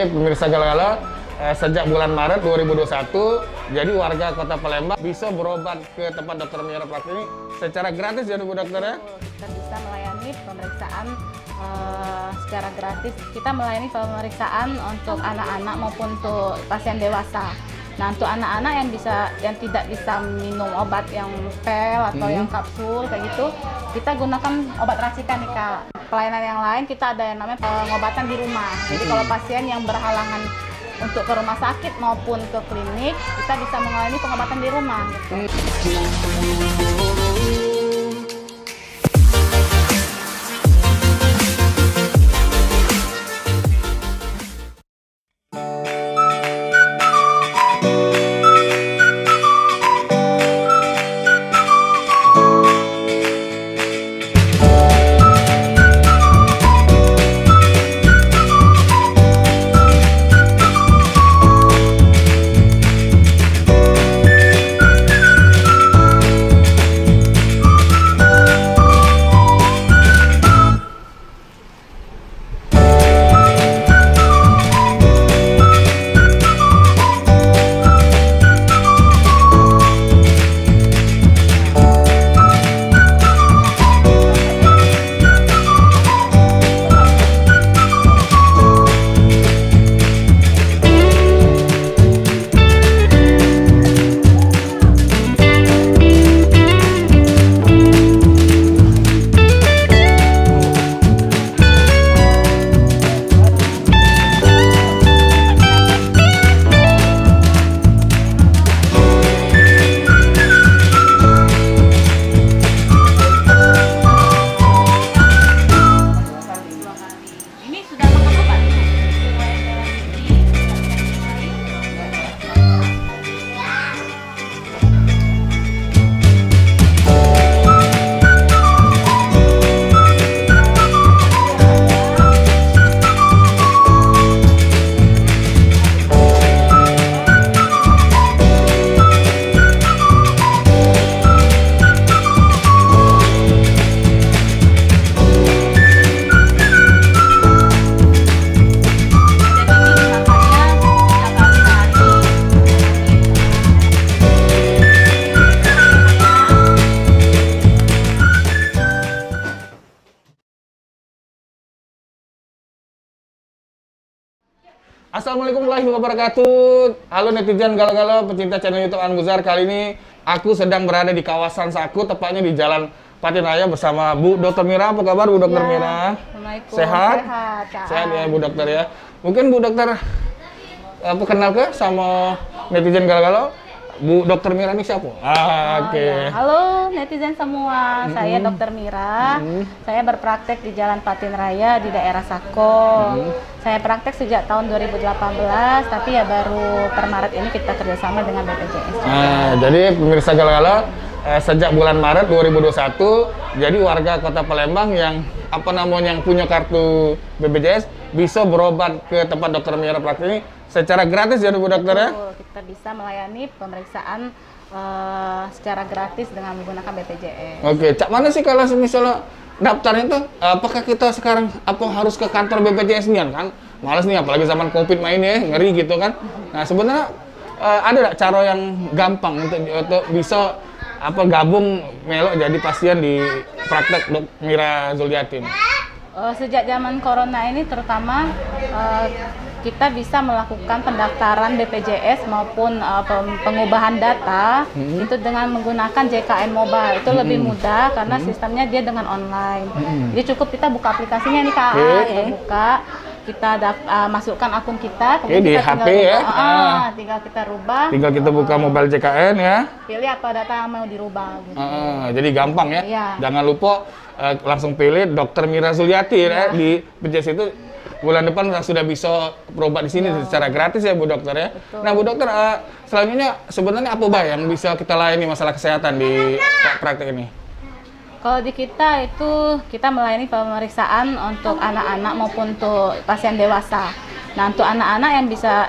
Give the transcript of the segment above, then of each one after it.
Pemirsa Gala-Gala, sejak bulan Maret 2021, jadi warga Kota Palembang bisa berobat ke tempat Dokter Mira Praktik ini secara gratis ya Bu Dokter ya? Kita bisa melayani pemeriksaan secara gratis. Kita melayani pemeriksaan untuk anak-anak maupun untuk pasien dewasa. Nah, untuk anak-anak yang tidak bisa minum obat yang pil atau yang kapsul kayak gitu, kita gunakan obat racikan nih Kak. Pelayanan yang lain kita ada yang namanya pengobatan di rumah. Jadi kalau pasien yang berhalangan untuk ke rumah sakit maupun ke klinik, kita bisa melayani pengobatan di rumah. Gitu. Assalamualaikum warahmatullahi wabarakatuh. Halo netizen Gala-Gala, pecinta channel YouTube Anguzar. Kali ini aku sedang berada di kawasan Saku, tepatnya di Jalan Patin Raya bersama Bu Dokter Mira. Apa kabar Bu Dokter Mira? Assalamualaikum. Sehat? Kak. Sehat ya Bu Dokter ya. Mungkin Bu Dokter kenal ke sama netizen Gala-Gala? Bu Dokter Mira ini siapa? Oke. Ya. Halo netizen semua, saya Dokter Mira. Saya berpraktek di Jalan Patin Raya di daerah Sako. Saya praktek sejak tahun 2018, tapi ya baru per Maret ini kita kerjasama dengan BPJS. Jadi pemirsa Gala-Gala, sejak bulan Maret 2021, jadi warga Kota Palembang yang yang punya kartu BPJS bisa berobat ke tempat Dokter Mira Praktik ini secara gratis ya Bu Dokter ya? Kita bisa melayani pemeriksaan secara gratis dengan menggunakan BPJS. Oke, cak mana sih kalau misalnya daftarnya tuh, apakah kita sekarang harus ke kantor BPJS nian kan? Males nih, apalagi zaman COVID main ya, ngeri gitu kan. Nah sebenarnya ada nggak cara yang gampang untuk bisa gabung melok jadi pasien di praktek Dok Mira Zuliati? Sejak zaman corona ini terutama kita bisa melakukan pendaftaran BPJS maupun pengubahan data itu dengan menggunakan JKN Mobile. Itu lebih mudah karena sistemnya dia dengan online. Jadi cukup kita buka aplikasinya nih Kak, kita buka, kita masukkan akun kita, kemudian di kita HP tinggal ya. Tinggal kita rubah. Tinggal kita buka mobile JKN ya. Pilih apa data yang mau dirubah gitu. Jadi gampang ya. Iya. Jangan lupa langsung pilih Dokter Mira Zuliati ya. Di BPJS itu bulan depan sudah bisa berobat di sini secara gratis ya Bu Dokter ya. Betul. Nah Bu Dokter, selanjutnya sebenarnya apa yang bisa kita layani masalah kesehatan di praktek ini? Kalau di kita itu kita melayani pemeriksaan untuk anak-anak maupun untuk pasien dewasa. Nah, untuk anak-anak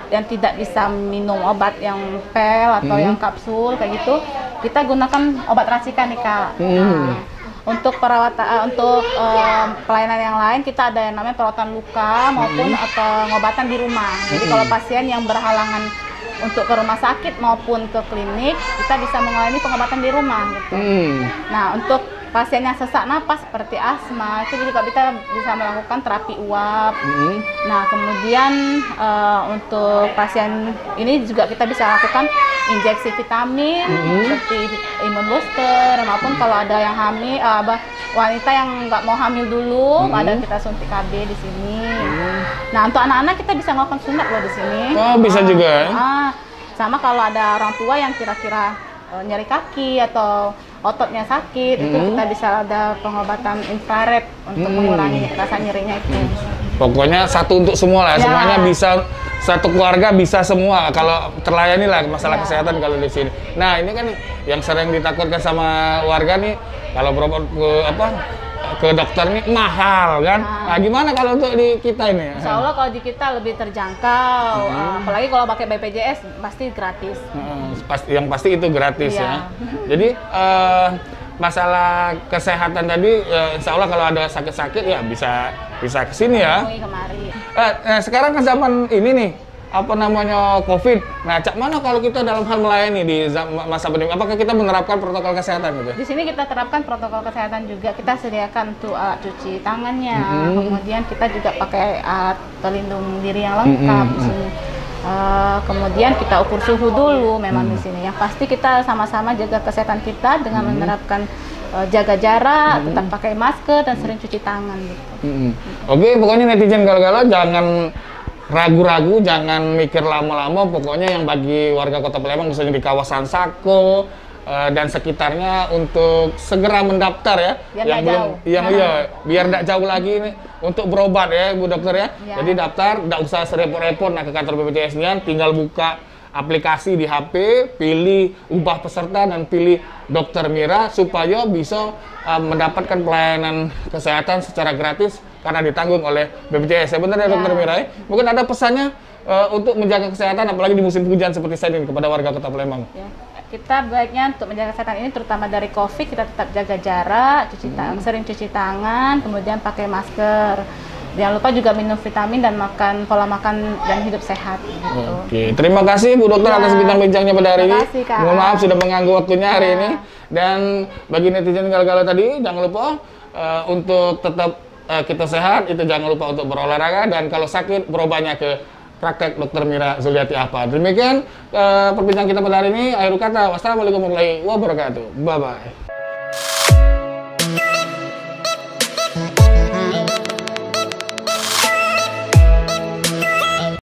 yang tidak bisa minum obat yang pil atau yang kapsul kayak gitu, kita gunakan obat racikan nih Kak. Nah, Untuk perawatan, untuk pelayanan yang lain kita ada yang namanya perawatan luka maupun pengobatan di rumah. Jadi kalau pasien yang berhalangan untuk ke rumah sakit maupun ke klinik, kita bisa melayani pengobatan di rumah gitu. Nah, untuk pasien yang sesak napas seperti asma itu juga kita bisa melakukan terapi uap. Nah, kemudian untuk pasien ini juga kita bisa lakukan injeksi vitamin seperti imun booster, maupun kalau ada yang hamil, wanita yang nggak mau hamil dulu, ada kita suntik KB di sini. Nah, untuk anak-anak kita bisa melakukan sunat loh di sini. Oh, bisa juga. Sama kalau ada orang tua yang kira-kira nyeri kaki atau ototnya sakit, itu kita bisa ada pengobatan infrared untuk mengurangi rasa nyerinya itu. Pokoknya satu untuk semua lah, semuanya bisa, satu keluarga bisa semua kalau terlayani lah masalah kesehatan kalau di sini. Nah, ini kan yang sering ditakutkan sama warga nih, kalau berobat ke dokter nih mahal kan. Nah, gimana kalau untuk di kita ini? Insya Allah kalau di kita lebih terjangkau, apalagi kalau pakai BPJS pasti gratis. Yang pasti itu gratis ya. Jadi masalah kesehatan tadi, insya Allah kalau ada sakit-sakit ya bisa kesini ya. Sekarang kan zaman ini nih, apa namanya COVID. Nah, cak mana kalau kita dalam hal melayani di masa pandemi? Apakah kita menerapkan protokol kesehatan gitu? Di sini kita terapkan protokol kesehatan juga. Kita sediakan untuk alat cuci tangannya. Kemudian kita juga pakai alat pelindung diri yang lengkap di sini. Kemudian kita ukur suhu dulu memang di sini. Yang pasti kita sama-sama jaga kesehatan kita dengan menerapkan jaga jarak, tetap pakai masker dan sering cuci tangan gitu. Oke, pokoknya netizen galau-galau jangan ragu-ragu, jangan mikir lama-lama. Pokoknya yang bagi warga Kota Palembang, khususnya di kawasan Sako dan sekitarnya, untuk segera mendaftar ya. Biar tidak jauh lagi nih untuk berobat ya, Bu Dokter ya. Jadi daftar, tidak usah serepot-repot ke kantor BPJS Nian, tinggal buka aplikasi di HP, pilih ubah peserta dan pilih Dokter Mira supaya bisa mendapatkan pelayanan kesehatan secara gratis karena ditanggung oleh BPJS. Ya, benar ya Dokter Mira? Mungkin ada pesannya untuk menjaga kesehatan apalagi di musim hujan seperti saat ini kepada warga Kota Palembang. Kita baiknya untuk menjaga kesehatan ini terutama dari COVID, kita tetap jaga jarak, sering cuci tangan, kemudian pakai masker. Jangan lupa juga minum vitamin dan makan pola makan dan hidup sehat gitu. Oke, terima kasih Bu Dokter atas bincang-bincangnya pada hari ini. Mohon maaf sudah mengganggu waktunya hari ini. Dan bagi netizen galau-galau tadi, jangan lupa untuk tetap kita sehat, itu jangan lupa untuk berolahraga, dan kalau sakit berobatnya ke praktek Dokter Mira Zuliati Apa. Demikian perbincangan kita pada hari ini. Akhir kata, wassalamualaikum warahmatullahi wabarakatuh. Bye-bye.